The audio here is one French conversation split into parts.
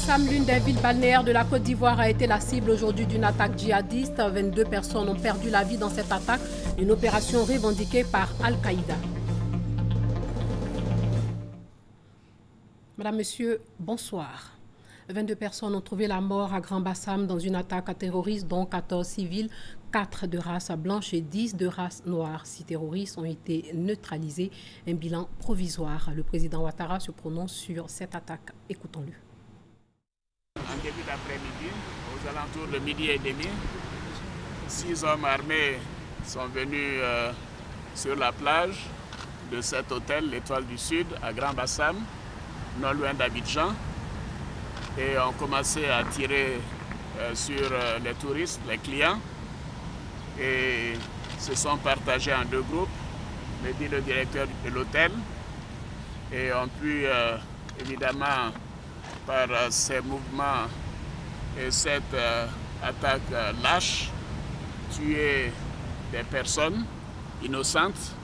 Grand-Bassam, l'une des villes balnéaires de la Côte d'Ivoire, a été la cible aujourd'hui d'une attaque djihadiste. 22 personnes ont perdu la vie dans cette attaque, une opération revendiquée par Al-Qaïda. Madame, Monsieur, bonsoir. 22 personnes ont trouvé la mort à Grand-Bassam dans une attaque terroriste, dont 14 civils, 4 de race blanche et 10 de race noire. 6 terroristes ont été neutralisés. Un bilan provisoire. Le président Ouattara se prononce sur cette attaque. Écoutons-le. En début d'après-midi, aux alentours de midi et demi, 6 hommes armés sont venus sur la plage de cet hôtel, l'Étoile du Sud, à Grand-Bassam, non loin d'Abidjan, et ont commencé à tirer sur les touristes, les clients, et se sont partagés en 2 groupes, me dit le directeur de l'hôtel, et ont pu évidemment, par ces mouvements et cette attaque lâche, tuer des personnes innocentes.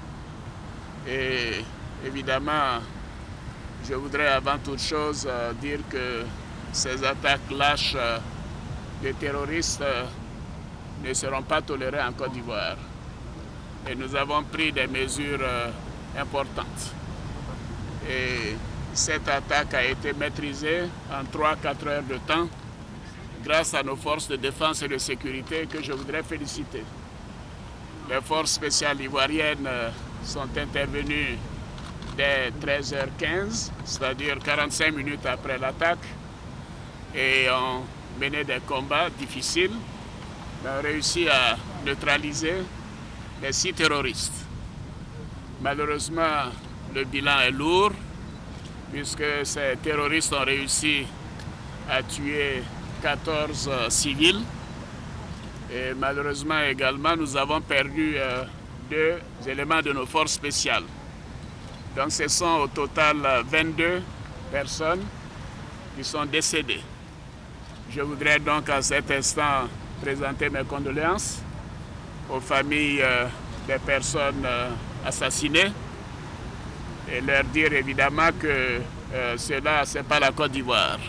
Et évidemment, je voudrais avant toute chose dire que ces attaques lâches des terroristes ne seront pas tolérées en Côte d'Ivoire. Et nous avons pris des mesures importantes. Et cette attaque a été maîtrisée en 3-4 heures de temps grâce à nos forces de défense et de sécurité que je voudrais féliciter. Les forces spéciales ivoiriennes sont intervenues dès 13h15, c'est-à-dire 45 minutes après l'attaque, et ont mené des combats difficiles, mais ont réussi à neutraliser les 6 terroristes. Malheureusement, le bilan est lourd, puisque ces terroristes ont réussi à tuer 14 civils. Et malheureusement également, nous avons perdu 2 éléments de nos forces spéciales. Donc ce sont au total 22 personnes qui sont décédées. Je voudrais donc à cet instant présenter mes condoléances aux familles des personnes assassinées, et leur dire évidemment que cela, ce n'est pas la Côte d'Ivoire.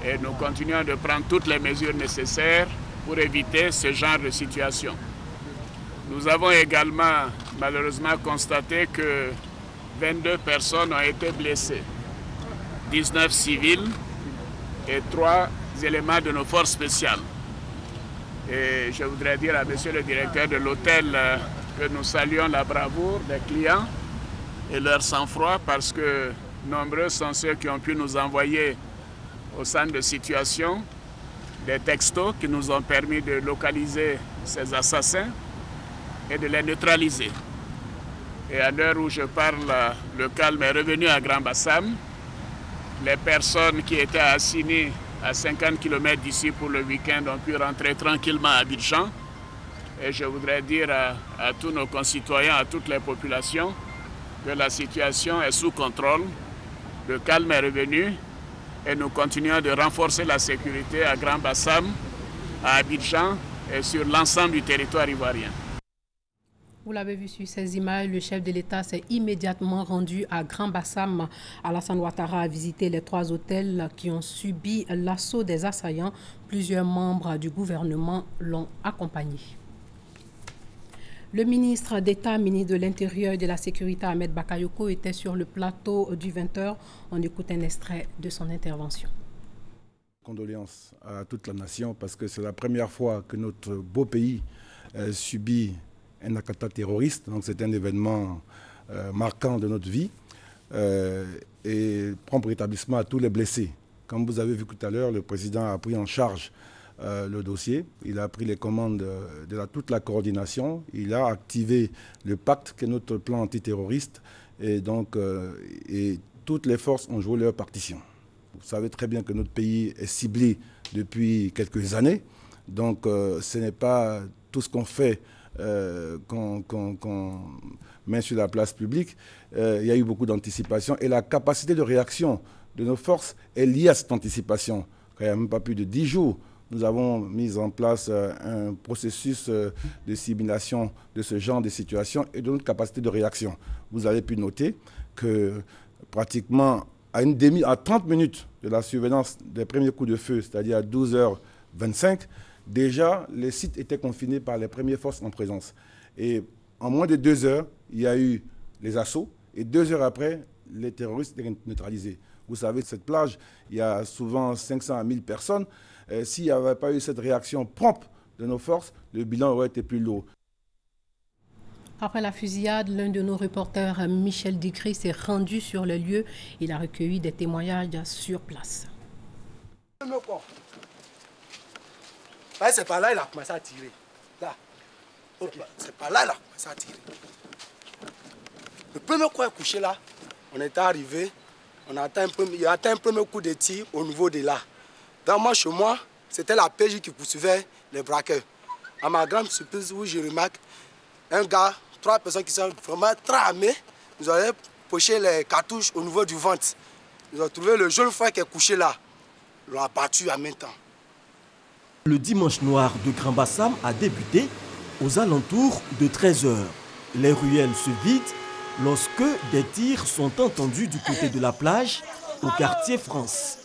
Et nous continuons de prendre toutes les mesures nécessaires pour éviter ce genre de situation. Nous avons également malheureusement constaté que 22 personnes ont été blessées, 19 civils et 3 éléments de nos forces spéciales. Et je voudrais dire à monsieur le directeur de l'hôtel que nous saluons la bravoure des clients et leur sang-froid, parce que nombreux sont ceux qui ont pu nous envoyer au centre de situation des textos qui nous ont permis de localiser ces assassins et de les neutraliser. Et à l'heure où je parle, le calme est revenu à Grand-Bassam. Les personnes qui étaient assignées à 50 km d'ici pour le week-end ont pu rentrer tranquillement à Abidjan. Et je voudrais dire à tous nos concitoyens, à toutes les populations, que la situation est sous contrôle, le calme est revenu et nous continuons de renforcer la sécurité à Grand-Bassam, à Abidjan et sur l'ensemble du territoire ivoirien. Vous l'avez vu sur ces images, le chef de l'État s'est immédiatement rendu à Grand-Bassam. Alassane Ouattara a visité les 3 hôtels qui ont subi l'assaut des assaillants. Plusieurs membres du gouvernement l'ont accompagné. Le ministre d'État, ministre de l'Intérieur et de la Sécurité, Ahmed Bakayoko, était sur le plateau du 20h. On écoute un extrait de son intervention. Condoléances à toute la nation, parce que c'est la première fois que notre beau pays subit un attentat terroriste. Donc c'est un événement marquant de notre vie. Et prompt rétablissement à tous les blessés. Comme vous avez vu tout à l'heure, le président a pris en charge le dossier. Il a pris les commandes de toute la coordination. Il a activé le pacte qui est notre plan antiterroriste. Et donc, et toutes les forces ont joué leur partition. Vous savez très bien que notre pays est ciblé depuis quelques années. Donc, ce n'est pas tout ce qu'on fait qu'on met sur la place publique. Il y a eu beaucoup d'anticipation. Et la capacité de réaction de nos forces est liée à cette anticipation. Il n'y a même pas plus de 10 jours, nous avons mis en place un processus de simulation de ce genre de situation et de notre capacité de réaction. Vous avez pu noter que pratiquement à 30 minutes de la survenance des premiers coups de feu, c'est-à-dire à 12h25, déjà les sites étaient confinés par les premières forces en présence. Et en moins de 2 heures, il y a eu les assauts et 2 heures après, les terroristes étaient neutralisés. Vous savez, cette plage, il y a souvent 500 à 1000 personnes. S'il n'y avait pas eu cette réaction prompte de nos forces, le bilan aurait été plus lourd. Après la fusillade, l'un de nos reporters, Michel Dicry, s'est rendu sur le lieu. Il a recueilli des témoignages sur place. C'est par là qu'il a commencé à tirer. Là. Okay. C'est par là qu'il a commencé à tirer. Le premier coup est couché là. On était arrivé. Il y a un premier coup de tir au niveau de là. Dans moi, chez moi, c'était la PJ qui poursuivait les braqueurs. À ma grande surprise, où je remarque un gars, 3 personnes qui sont vraiment très armées, ils avaient poché les cartouches au niveau du ventre. Ils ont trouvé le jeune frère qui est couché là. Ils l'ont abattu en même temps. Le dimanche noir de Grand Bassam a débuté aux alentours de 13 h. Les ruelles se vident lorsque des tirs sont entendus du côté de la plage au quartier France.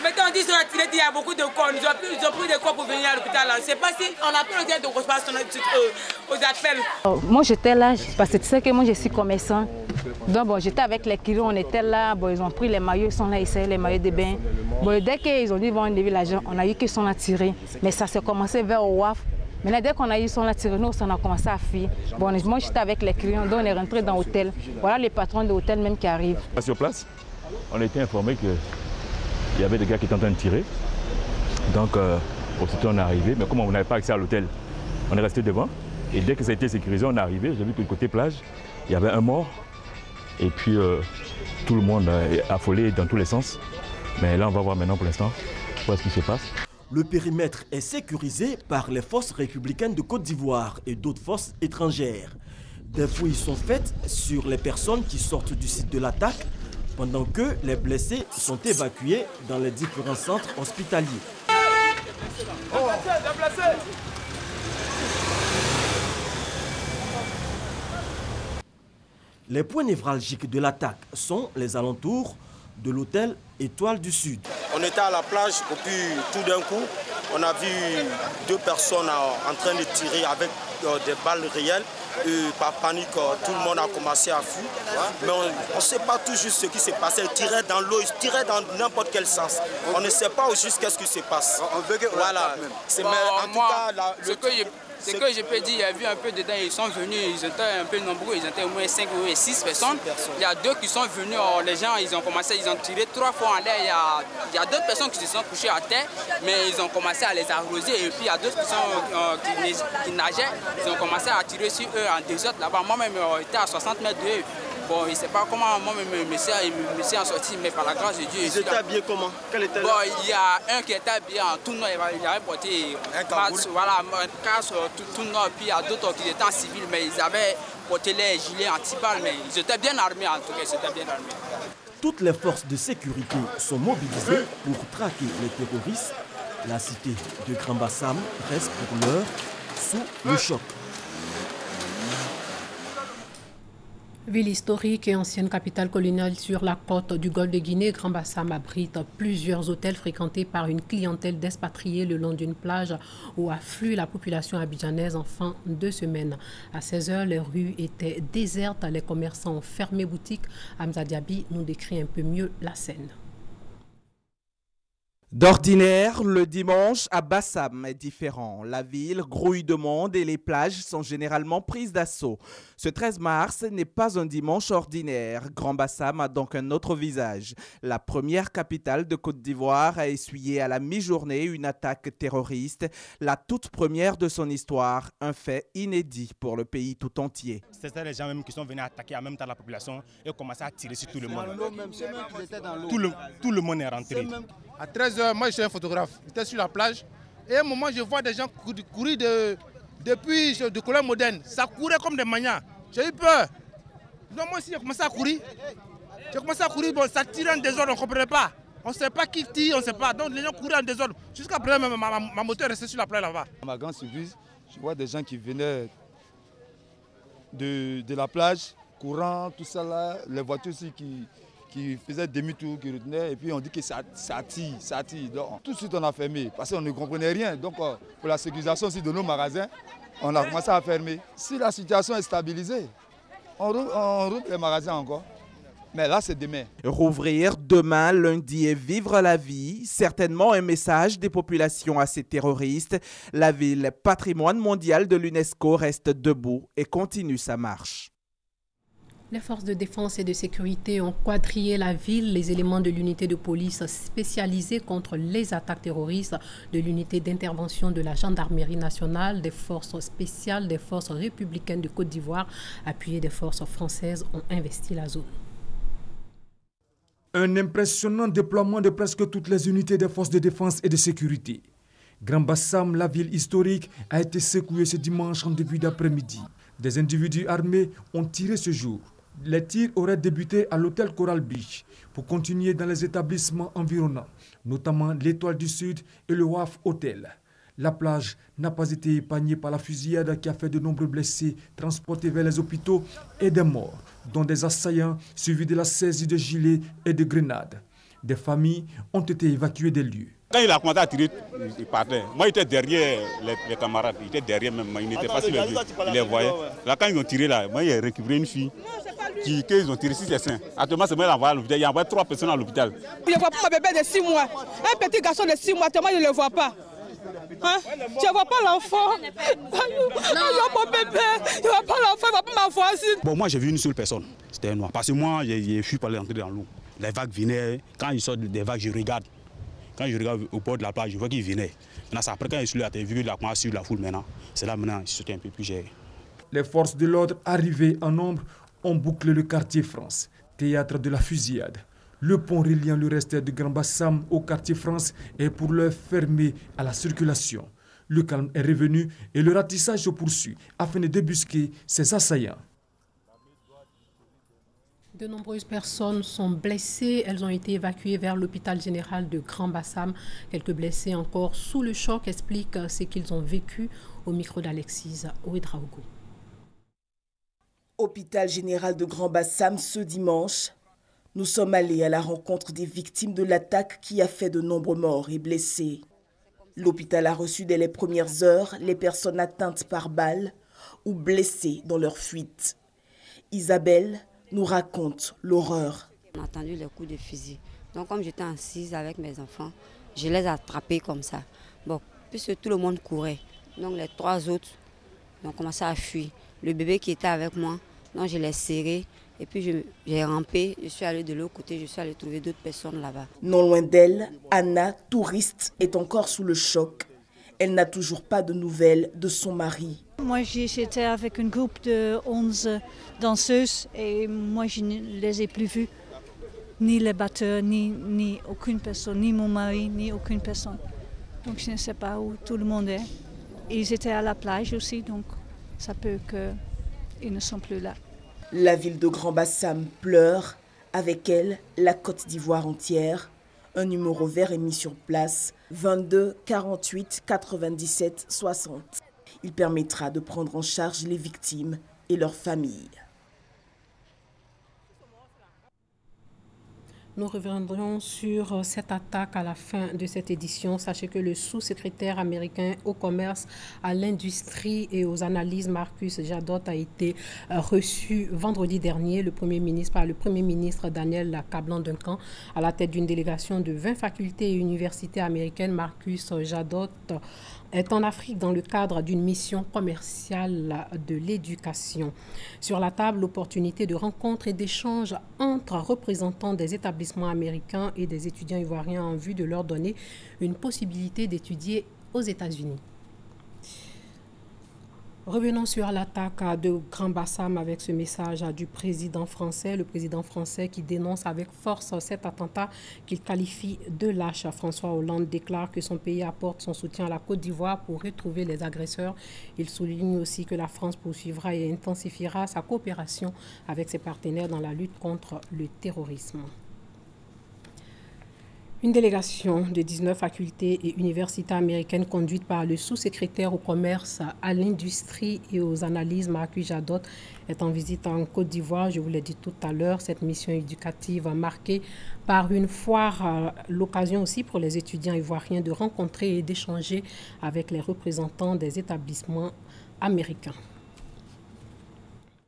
Maintenant, on dit qu'ils ont tiré, il y a beaucoup de corps. Ils ont pris des corps pour venir à l'hôpital. Je ne sais pas si on a pas le temps de répondre aux appels. Moi, j'étais là parce que tu sais que moi, je suis commerçant. Donc, bon, j'étais avec les clients, on était là. Bon, ils ont pris les maillots, ils sont là, ils essaient les maillots de bain. Bon, dès qu'ils ont dit qu'ils vont enlever l'argent, on a eu qu'ils sont là tirés. Mais ça s'est commencé vers Ouaf. Maintenant, dès qu'on a eu son là tiré, nous, on a commencé à fuir. Bon, moi, j'étais avec les clients, donc on est rentré dans l'hôtel. Voilà les patrons de l'hôtel même qui arrivent. Sur place, on a été informé que il y avait des gars qui étaient en train de tirer. Donc, aussitôt on est arrivé, mais comme on n'avait pas accès à l'hôtel, on est resté devant. Et dès que ça a été sécurisé, on est arrivé. J'ai vu que du côté plage, il y avait un mort. Et puis, tout le monde est affolé dans tous les sens. Mais là, on va voir maintenant pour l'instant ce qui se passe. Le périmètre est sécurisé par les forces républicaines de Côte d'Ivoire et d'autres forces étrangères. Des fouilles sont faites sur les personnes qui sortent du site de l'attaque, pendant que les blessés sont évacués dans les différents centres hospitaliers. Les points névralgiques de l'attaque sont les alentours de l'hôtel Étoile du Sud. On était à la plage et puis tout d'un coup, on a vu 2 personnes en train de tirer avec des balles réelles. Et par panique, tout le monde a commencé à fuir. Mais on ne sait pas tout juste ce qui s'est passé. Ils tiraient dans l'eau, ils tiraient dans n'importe quel sens. On ne sait pas au juste qu'est-ce qui se passe. Voilà. Bon, en tout cas, ce que je peux dire, il y a vu un peu dedans, ils sont venus, ils étaient un peu nombreux, ils étaient au moins 5 ou 6 personnes. Il y a 2 qui sont venus, les gens, ils ont tiré 3 fois en l'air. Il y a d'autres personnes qui se sont couchées à terre, mais ils ont commencé à les arroser. Et puis il y a d'autres qui nageaient, ils ont commencé à tirer sur eux en désordre là-bas. Moi-même, j'étais à 60 mètres d'eux. Bon, je ne sais pas comment moi-même me suis en sorti, mais par la grâce de Dieu. Ils étaient habillés comment? Bon, il y a un qui était habillé en tout noir, il avait porté un casque tout noir, puis il y a d'autres qui étaient en civil, mais ils avaient porté les gilets anti-balles, mais ils étaient bien armés en tout cas, ils étaient bien armés. Toutes les forces de sécurité sont mobilisées pour traquer les terroristes. La cité de Grand Bassam reste pour l'heure sous le choc. Ville historique et ancienne capitale coloniale sur la côte du Golfe de Guinée, Grand Bassam abrite plusieurs hôtels fréquentés par une clientèle d'expatriés le long d'une plage où afflue la population abidjanaise en fin de semaine. À 16 h, les rues étaient désertes, les commerçants ont fermé boutique. Hamza Diaby nous décrit un peu mieux la scène. D'ordinaire, le dimanche à Bassam est différent. La ville grouille de monde et les plages sont généralement prises d'assaut. Ce 13 mars n'est pas un dimanche ordinaire. Grand Bassam a donc un autre visage. La première capitale de Côte d'Ivoire a essuyé à la mi-journée une attaque terroriste, la toute première de son histoire, un fait inédit pour le pays tout entier. C'était les gens même qui sont venus attaquer en même temps la population et commencer à tirer sur tout le monde. Tout le monde est rentré. À 13 h, moi je suis un photographe, j'étais sur la plage et à un moment je vois des gens courir depuis de couleur moderne. Ça courait comme des manias. J'ai eu peur. Donc moi aussi j'ai commencé à courir. Bon, ça tirait en désordre, on ne comprenait pas. On ne sait pas qui tire, on ne sait pas. Donc les gens couraient en désordre. Jusqu'à présent, ma moto est restée sur la plage là-bas. À ma grande surprise, je vois des gens qui venaient de la plage, courant, tout ça là, les voitures aussi qui faisaient demi-tour, qui retenaient, et puis on dit que ça tire. Donc, tout de suite on a fermé, parce qu'on ne comprenait rien. Donc pour la sécurisation aussi de nos magasins, on a commencé à fermer. Si la situation est stabilisée, on rouvre les magasins encore. Mais là, c'est demain. Rouvrir demain, lundi, et vivre la vie, certainement un message des populations à ces terroristes. La ville, patrimoine mondial de l'UNESCO, reste debout et continue sa marche. Les forces de défense et de sécurité ont quadrillé la ville. Les éléments de l'unité de police spécialisée contre les attaques terroristes, de l'unité d'intervention de la gendarmerie nationale, des forces spéciales, des forces républicaines de Côte d'Ivoire, appuyées des forces françaises, ont investi la zone. Un impressionnant déploiement de presque toutes les unités des forces de défense et de sécurité. Grand Bassam, la ville historique, a été secouée ce dimanche en début d'après-midi. Des individus armés ont tiré ce jour. Les tirs auraient débuté à l'hôtel Coral Beach pour continuer dans les établissements environnants, notamment l'Étoile du Sud et le WAF Hotel. La plage n'a pas été épargnée par la fusillade qui a fait de nombreux blessés transportés vers les hôpitaux et des morts, dont des assaillants suivis de la saisie de gilets et de grenades. Des familles ont été évacuées des lieux. Quand il a commencé à tirer, il partait. Moi, j'étais derrière les camarades. Il était derrière même. Il n'était pas sur les lieux. Il les voyait. Là, quand ils ont tiré, là, moi, j'ai récupéré une fille qu'ils ont tiré sur ses seins. Actuellement, c'est moi qui l'ai envoyé à l'hôpital. Il y a envoyé 3 personnes à l'hôpital. Je ne vois pas mon bébé de 6 mois. Un petit garçon de 6 mois, tellement je ne le vois pas. Hein? Je ne vois pas l'enfant. Mon bébé, je ne vois pas l'enfant, je ne vois pas ma voisine. Bon, moi, j'ai vu une seule personne. C'était un noir. Parce que moi, je suis pas allé entrer dans l'eau. Les vagues venaient. Quand ils sortent des vagues, je regarde. Quand je regarde au bord de la plage, je vois qu'il venait. Maintenant, c'est après quand je suis là, j'ai vu qu'il a commencé sur la foule maintenant. C'est là maintenant, il sautait un peu plus. Les forces de l'ordre arrivées en nombre ont bouclé le quartier France, théâtre de la fusillade. Le pont reliant le reste de Grand Bassam au quartier France est pour l'heure fermé à la circulation. Le calme est revenu et le ratissage se poursuit afin de débusquer ces assaillants. De nombreuses personnes sont blessées. Elles ont été évacuées vers l'hôpital général de Grand Bassam. Quelques blessés encore sous le choc expliquent ce qu'ils ont vécu au micro d'Alexis Ouedraogo. Hôpital général de Grand Bassam ce dimanche. Nous sommes allés à la rencontre des victimes de l'attaque qui a fait de nombreux morts et blessés. L'hôpital a reçu dès les premières heures les personnes atteintes par balles ou blessées dans leur fuite. Isabelle nous raconte l'horreur. On a entendu les coups de fusil. Donc comme j'étais assise avec mes enfants, je les ai attrapés comme ça. Bon, puisque tout le monde courait. Donc les 3 autres ont commencé à fuir. Le bébé qui était avec moi, donc je l'ai serré. Et puis j'ai rampé, je suis allée de l'autre côté, je suis allée trouver d'autres personnes là-bas. Non loin d'elle, Anna, touriste, est encore sous le choc. Elle n'a toujours pas de nouvelles de son mari. Moi, j'étais avec un groupe de 11 danseuses et moi, je ne les ai plus vues. Ni les batteurs, ni aucune personne, ni mon mari, ni aucune personne. Donc je ne sais pas où tout le monde est. Ils étaient à la plage aussi, donc ça peut qu'ils ne sont plus là. La ville de Grand Bassam pleure, avec elle la Côte d'Ivoire entière. Un numéro vert est mis sur place, 22 48 97 60. Il permettra de prendre en charge les victimes et leurs familles. Nous reviendrons sur cette attaque à la fin de cette édition. Sachez que le sous-secrétaire américain au commerce, à l'industrie et aux analyses, Marcus Jadot, a été reçu vendredi dernier par le Premier ministre Daniel Kablan-Duncan à la tête d'une délégation de 20 facultés et universités américaines. Marcus Jadot est en Afrique dans le cadre d'une mission commerciale de l'éducation. Sur la table, l'opportunité de rencontres et d'échanges entre représentants des établissements américains et des étudiants ivoiriens en vue de leur donner une possibilité d'étudier aux États-Unis. Revenons sur l'attaque de Grand Bassam avec ce message du président français. Le président français qui dénonce avec force cet attentat qu'il qualifie de lâche. François Hollande déclare que son pays apporte son soutien à la Côte d'Ivoire pour retrouver les agresseurs. Il souligne aussi que la France poursuivra et intensifiera sa coopération avec ses partenaires dans la lutte contre le terrorisme. Une délégation de 19 facultés et universités américaines conduite par le sous-secrétaire au commerce, à l'industrie et aux analyses Marcus Jadot est en visite en Côte d'Ivoire. Je vous l'ai dit tout à l'heure, cette mission éducative marquée par une foire, l'occasion aussi pour les étudiants ivoiriens de rencontrer et d'échanger avec les représentants des établissements américains.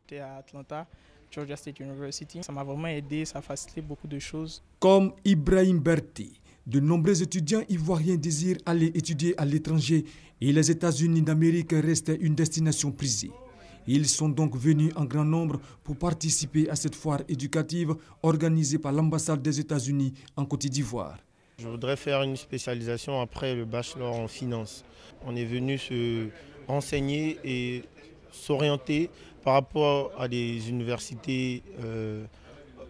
J'étais à Atlanta, Georgia State University. Ça m'a vraiment aidé, ça a facilité beaucoup de choses. Comme Ibrahim Berti, de nombreux étudiants ivoiriens désirent aller étudier à l'étranger et les États-Unis d'Amérique restent une destination prisée. Ils sont donc venus en grand nombre pour participer à cette foire éducative organisée par l'ambassade des États-Unis en Côte d'Ivoire. Je voudrais faire une spécialisation après le bachelor en finance. On est venu se renseigner et s'orienter par rapport à des universités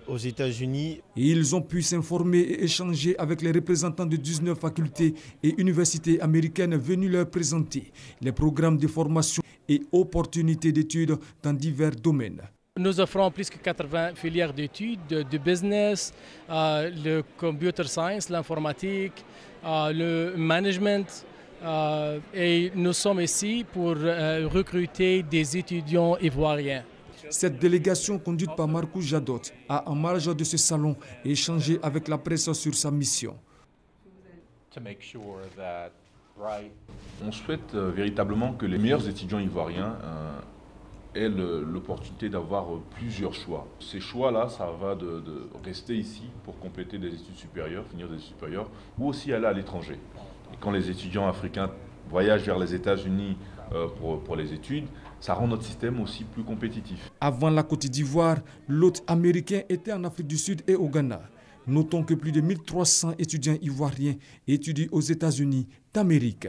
aux États-Unis. Ils ont pu s'informer et échanger avec les représentants de 19 facultés et universités américaines venus leur présenter les programmes de formation et opportunités d'études dans divers domaines. Nous offrons plus que 80 filières d'études, de business, le computer science, l'informatique, le management. Et nous sommes ici pour recruter des étudiants ivoiriens. Cette délégation conduite par Marcus Jadot a en marge de ce salon échangé avec la presse sur sa mission. On souhaite véritablement que les meilleurs étudiants ivoiriens aient l'opportunité d'avoir plusieurs choix. Ces choix-là, ça va de rester ici pour compléter des études supérieures, finir des études supérieures, ou aussi aller à l'étranger. Et quand les étudiants africains voyagent vers les États-Unis pour les études, ça rend notre système aussi plus compétitif. Avant la Côte d'Ivoire, l'hôte américain était en Afrique du Sud et au Ghana. Notons que plus de 1300 étudiants ivoiriens étudient aux États-Unis d'Amérique.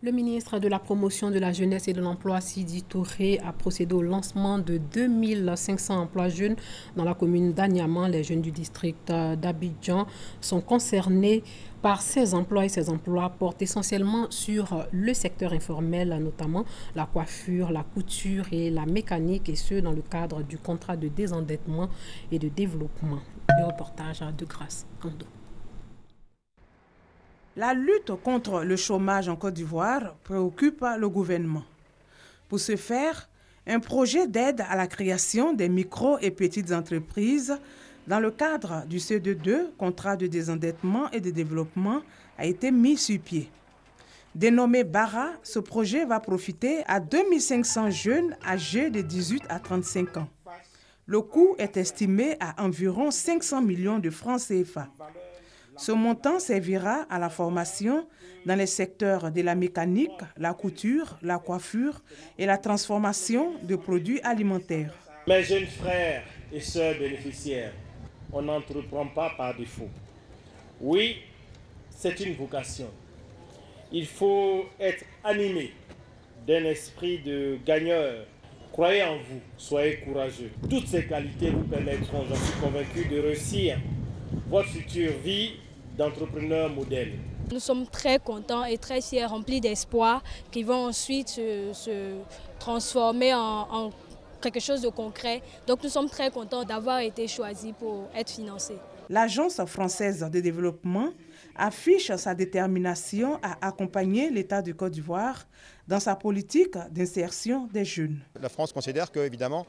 Le ministre de la Promotion de la Jeunesse et de l'Emploi, Sidi Touré, a procédé au lancement de 2500 emplois jeunes dans la commune d'Aniaman. Les jeunes du district d'Abidjan sont concernés par ces emplois et ces emplois portent essentiellement sur le secteur informel, notamment la coiffure, la couture et la mécanique, et ce dans le cadre du contrat de désendettement et de développement. Le reportage de Grâce Ando. La lutte contre le chômage en Côte d'Ivoire préoccupe le gouvernement. Pour ce faire, un projet d'aide à la création des micro et petites entreprises dans le cadre du CE2, contrat de désendettement et de développement, a été mis sur pied. Dénommé BARA, ce projet va profiter à 2500 jeunes âgés de 18 à 35 ans. Le coût est estimé à environ 500 millions de francs CFA. Ce montant servira à la formation dans les secteurs de la mécanique, la couture, la coiffure et la transformation de produits alimentaires. Mes jeunes frères et sœurs bénéficiaires, on n'entreprend pas par défaut. Oui, c'est une vocation. Il faut être animé d'un esprit de gagneur. Croyez en vous, soyez courageux. Toutes ces qualités vous permettront, j'en suis convaincu, de réussir votre future vie d'entrepreneur modèle. Nous sommes très contents et très fiers, remplis d'espoir, qui vont ensuite se transformer en quelque chose de concret. Donc nous sommes très contents d'avoir été choisis pour être financés. L'Agence française de développement affiche sa détermination à accompagner l'État de Côte d'Ivoire dans sa politique d'insertion des jeunes. La France considère que, évidemment,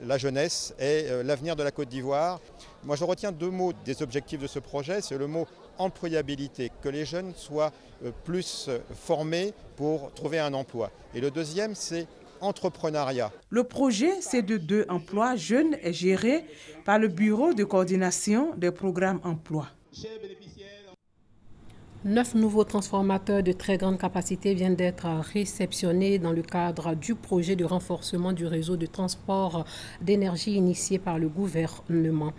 la jeunesse est l'avenir de la Côte d'Ivoire. Moi, je retiens deux mots des objectifs de ce projet. C'est le mot employabilité, que les jeunes soient plus formés pour trouver un emploi. Et le deuxième, c'est entrepreneuriat. Le projet CE2 Emploi Jeunes est géré par le Bureau de coordination des programmes emploi. 9 nouveaux transformateurs de très grande capacité viennent d'être réceptionnés dans le cadre du projet de renforcement du réseau de transport d'énergie initié par le gouvernement.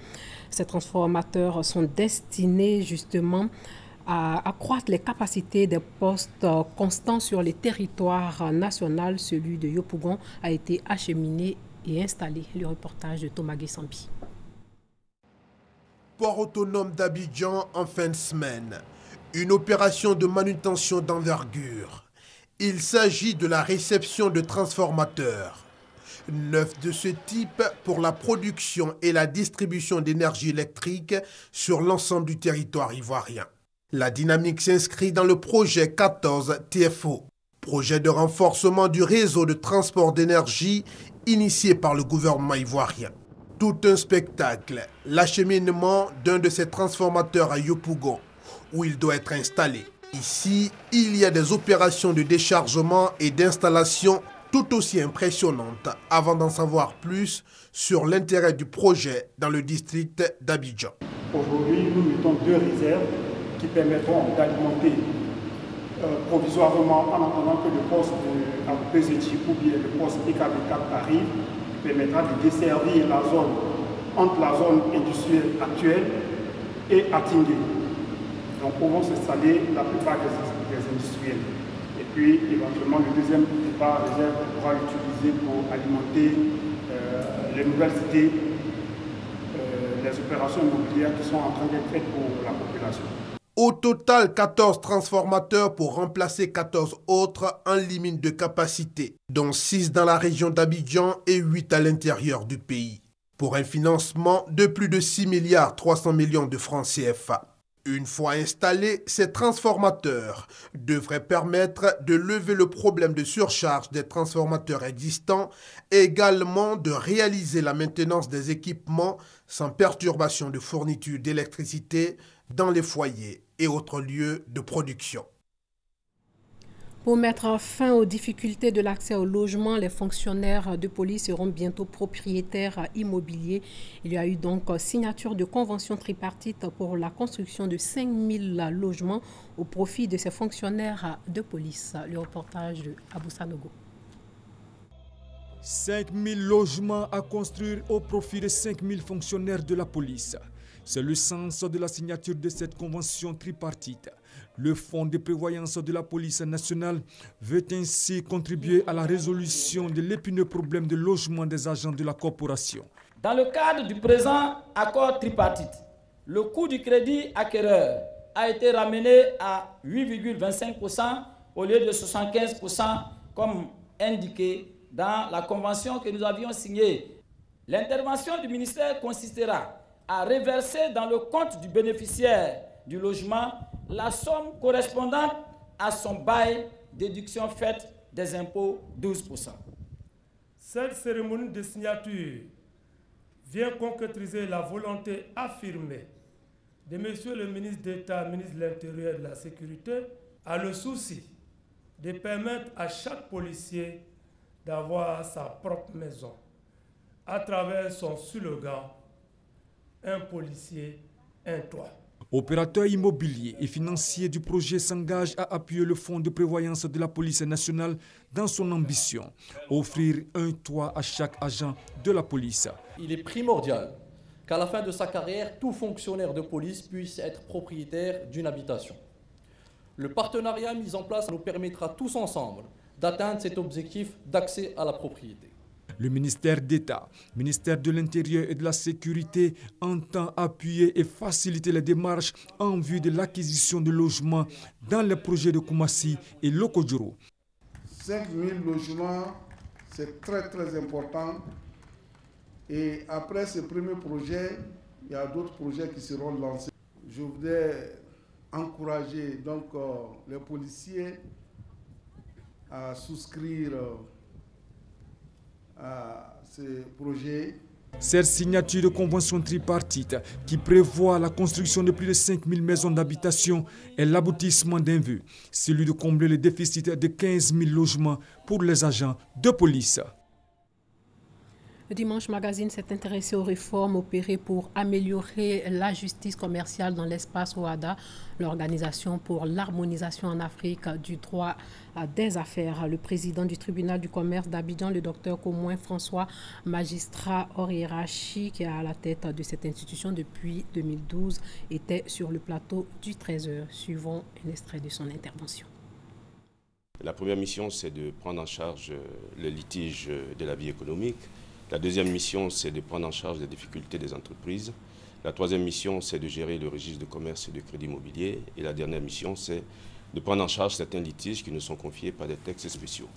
Ces transformateurs sont destinés justement à accroître les capacités des postes constants sur les territoires nationaux. Celui de Yopougon a été acheminé et installé. Le reportage de Thomas Guessambi. Port autonome d'Abidjan en fin de semaine. Une opération de manutention d'envergure. Il s'agit de la réception de transformateurs. 9 de ce type pour la production et la distribution d'énergie électrique sur l'ensemble du territoire ivoirien. La dynamique s'inscrit dans le projet 14 TFO, projet de renforcement du réseau de transport d'énergie initié par le gouvernement ivoirien. Tout un spectacle, l'acheminement d'un de ces transformateurs à Yopougon, où il doit être installé. Ici, il y a des opérations de déchargement et d'installation tout aussi impressionnantes avant d'en savoir plus sur l'intérêt du projet dans le district d'Abidjan. Aujourd'hui, nous mettons 2 réserves qui permettront d'alimenter provisoirement en attendant que le poste de PZJ ou bien le poste PK24 arrive, qui permettra de desservir la zone entre la zone industrielle actuelle et Atingé. Donc pourront s'installer la plupart des industriels. Et puis éventuellement le deuxième départ réserve pourra l'utiliser pour alimenter les nouvelles cités, les opérations immobilières qui sont en train d'être faites pour la population. Au total, 14 transformateurs pour remplacer 14 autres en limite de capacité, dont 6 dans la région d'Abidjan et 8 à l'intérieur du pays, pour un financement de plus de 6,3 milliards de francs CFA. Une fois installés, ces transformateurs devraient permettre de lever le problème de surcharge des transformateurs existants et également de réaliser la maintenance des équipements sans perturbation de fourniture d'électricité dans les foyers et autres lieux de production. Pour mettre fin aux difficultés de l'accès au logement, les fonctionnaires de police seront bientôt propriétaires immobiliers. Il y a eu donc signature de convention tripartite pour la construction de 5000 logements au profit de ces fonctionnaires de police. Le reportage de Abou Sanogo. 5000 logements à construire au profit de 5000 fonctionnaires de la police. C'est le sens de la signature de cette convention tripartite. Le Fonds de prévoyance de la police nationale veut ainsi contribuer à la résolution de l'épineux problème de logement des agents de la corporation. Dans le cadre du présent accord tripartite, le coût du crédit acquéreur a été ramené à 8,25% au lieu de 75% comme indiqué dans la convention que nous avions signée. L'intervention du ministère consistera à reverser dans le compte du bénéficiaire du logement la somme correspondante à son bail, déduction faite des impôts 12%. Cette cérémonie de signature vient concrétiser la volonté affirmée de M. le ministre d'État, ministre de l'Intérieur et de la Sécurité, à le souci de permettre à chaque policier d'avoir sa propre maison à travers son slogan « Un policier, un toit ». Opérateur immobilier et financier du projet s'engage à appuyer le Fonds de prévoyance de la police nationale dans son ambition, offrir un toit à chaque agent de la police. Il est primordial qu'à la fin de sa carrière, tout fonctionnaire de police puisse être propriétaire d'une habitation. Le partenariat mis en place nous permettra tous ensemble d'atteindre cet objectif d'accès à la propriété. Le ministère d'État, ministère de l'Intérieur et de la Sécurité entend appuyer et faciliter les démarches en vue de l'acquisition de logements dans les projets de Koumassi et Lokodjoro. 5000 logements, c'est très important. Et après ce premier projet, il y a d'autres projets qui seront lancés. Je voudrais encourager donc les policiers à souscrire à ces projets. Cette signature de convention tripartite qui prévoit la construction de plus de 5000 maisons d'habitation est l'aboutissement d'un vœu, celui de combler le déficit de 15 000 logements pour les agents de police. Le Dimanche Magazine s'est intéressé aux réformes opérées pour améliorer la justice commerciale dans l'espace OHADA, l'Organisation pour l'harmonisation en Afrique du droit des affaires. Le président du tribunal du commerce d'Abidjan, le docteur Komouin François, magistrat hors hiérarchie qui est à la tête de cette institution depuis 2012, était sur le plateau du 13h. Suivons un extrait de son intervention. La première mission, c'est de prendre en charge le litige de la vie économique. La deuxième mission, c'est de prendre en charge les difficultés des entreprises. La troisième mission, c'est de gérer le registre de commerce et de crédit immobilier. Et la dernière mission, c'est de prendre en charge certains litiges qui nous sont confiés par des textes spéciaux,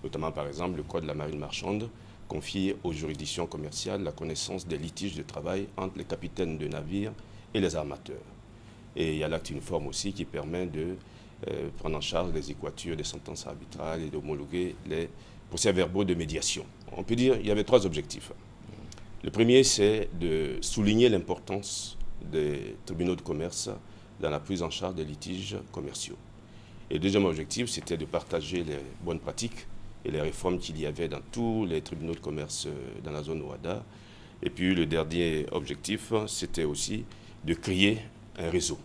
notamment par exemple le Code de la marine marchande, confie aux juridictions commerciales la connaissance des litiges de travail entre les capitaines de navires et les armateurs. Et il y a l'acte uniforme aussi qui permet de prendre en charge les équatures des sentences arbitrales et d'homologuer les procès-verbaux de médiation. On peut dire qu'il y avait 3 objectifs. Le premier, c'est de souligner l'importance des tribunaux de commerce dans la prise en charge des litiges commerciaux. Et le deuxième objectif, c'était de partager les bonnes pratiques et les réformes qu'il y avait dans tous les tribunaux de commerce dans la zone OHADA. Et puis le dernier objectif, c'était aussi de créer un réseau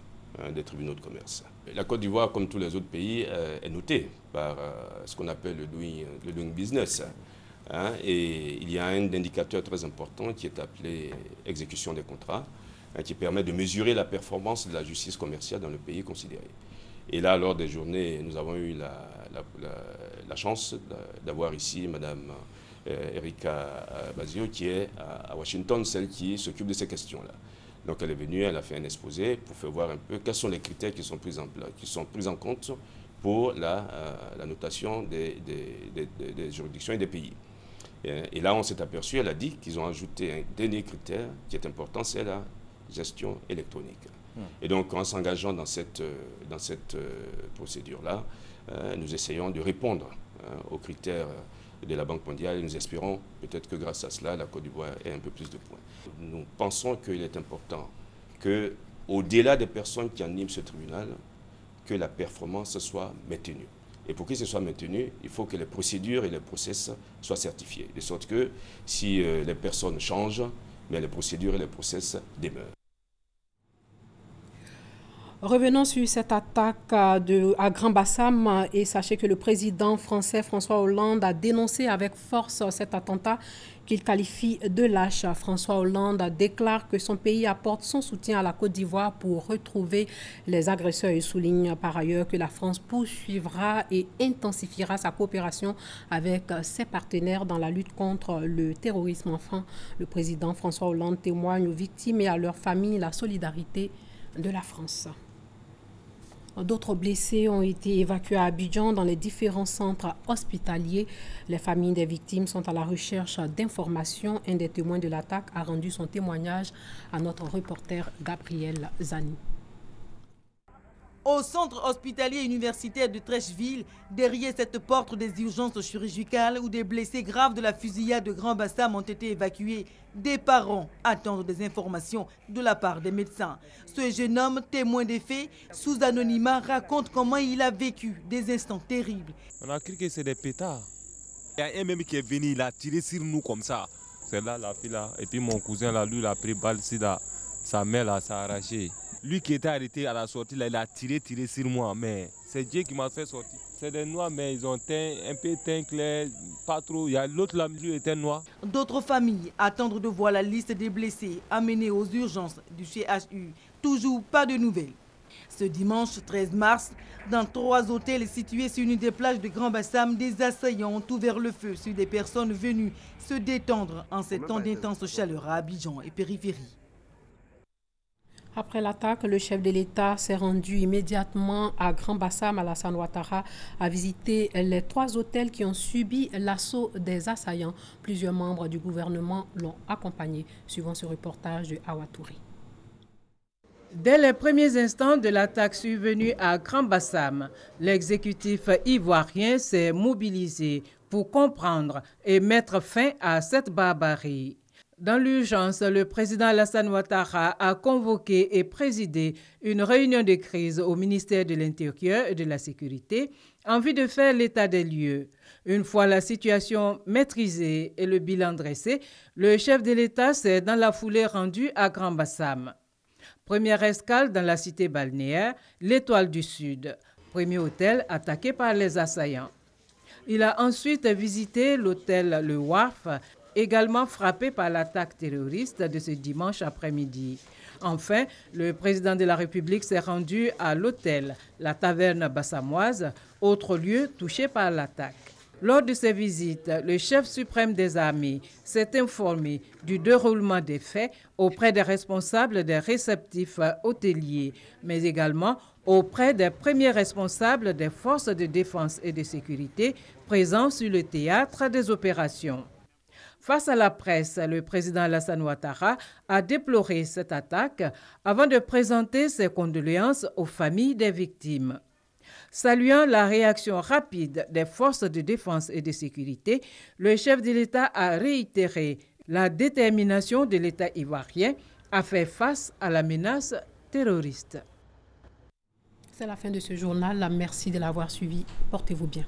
des tribunaux de commerce. La Côte d'Ivoire, comme tous les autres pays, est notée par ce qu'on appelle le doing business. Et il y a un indicateur très important qui est appelé exécution des contrats, qui permet de mesurer la performance de la justice commerciale dans le pays considéré. Et là, lors des journées, nous avons eu la chance d'avoir ici Mme Erika Bazio, qui est à Washington, celle qui s'occupe de ces questions-là. Donc elle est venue, elle a fait un exposé pour faire voir un peu quels sont les critères qui sont pris en compte pour la notation des juridictions et des pays. Et là, on s'est aperçu, elle a dit qu'ils ont ajouté un dernier critère qui est important, c'est la gestion électronique. Et donc, en s'engageant dans cette procédure-là, nous essayons de répondre aux critères de la Banque mondiale et nous espérons peut-être que grâce à cela, la Côte d'Ivoire ait un peu plus de points. Nous pensons qu'il est important qu'au-delà des personnes qui animent ce tribunal, que la performance soit maintenue. Et pour que ce soit maintenu, il faut que les procédures et les process soient certifiés. De sorte que si les personnes changent, mais les procédures et les process demeurent. Revenons sur cette attaque à Grand Bassam et sachez que le président français François Hollande a dénoncé avec force cet attentat qu'il qualifie de lâche. François Hollande déclare que son pays apporte son soutien à la Côte d'Ivoire pour retrouver les agresseurs et souligne par ailleurs que la France poursuivra et intensifiera sa coopération avec ses partenaires dans la lutte contre le terrorisme. Enfin, le président François Hollande témoigne aux victimes et à leurs familles la solidarité de la France. D'autres blessés ont été évacués à Abidjan dans les différents centres hospitaliers. Les familles des victimes sont à la recherche d'informations. Un des témoins de l'attaque a rendu son témoignage à notre reporter Gabriel Zani. Au centre hospitalier universitaire de Trècheville, derrière cette porte des urgences chirurgicales où des blessés graves de la fusillade de Grand Bassam ont été évacués, des parents attendent des informations de la part des médecins. Ce jeune homme, témoin des faits, sous anonymat, raconte comment il a vécu des instants terribles. On a cru que c'est des pétards. Il y a un même qui est venu, il a tiré sur nous comme ça. C'est là, la fille là. Et puis mon cousin là, lui, il a pris balle ici là. Sa main là, ça a arraché. Lui qui était arrêté à la sortie, là, il a tiré sur moi, mais c'est Dieu qui m'a fait sortir. C'est des noirs, mais ils ont un peu teint clair, pas trop. Il y a l'autre là, lui était noir. D'autres familles attendent de voir la liste des blessés amenés aux urgences du CHU. Toujours pas de nouvelles. Ce dimanche 13 mars, dans 3 hôtels situés sur une des plages de Grand Bassam, des assaillants ont ouvert le feu sur des personnes venues se détendre en ces temps d'intense chaleur à Abidjan et périphérie. Après l'attaque, le chef de l'État s'est rendu immédiatement à Grand Bassam, Alassane Ouattara, à visiter les 3 hôtels qui ont subi l'assaut des assaillants. Plusieurs membres du gouvernement l'ont accompagné. Suivant ce reportage de Awatouri. Dès les premiers instants de l'attaque survenue à Grand Bassam, l'exécutif ivoirien s'est mobilisé pour comprendre et mettre fin à cette barbarie. Dans l'urgence, le président Alassane Ouattara a convoqué et présidé une réunion de crise au ministère de l'Intérieur et de la Sécurité en vue de faire l'état des lieux. Une fois la situation maîtrisée et le bilan dressé, le chef de l'État s'est dans la foulée rendu à Grand Bassam. Première escale dans la cité balnéaire, l'Étoile du Sud, premier hôtel attaqué par les assaillants. Il a ensuite visité l'hôtel Le Wharf, également frappé par l'attaque terroriste de ce dimanche après-midi. Enfin, le président de la République s'est rendu à l'hôtel La Taverne Bassamoise, autre lieu touché par l'attaque. Lors de ces visites, le chef suprême des armées s'est informé du déroulement des faits auprès des responsables des réceptifs hôteliers, mais également auprès des premiers responsables des forces de défense et de sécurité présents sur le théâtre des opérations. Face à la presse, le président Alassane Ouattara a déploré cette attaque avant de présenter ses condoléances aux familles des victimes. Saluant la réaction rapide des forces de défense et de sécurité, le chef de l'État a réitéré la détermination de l'État ivoirien à faire face à la menace terroriste. C'est la fin de ce journal. Merci de l'avoir suivi. Portez-vous bien.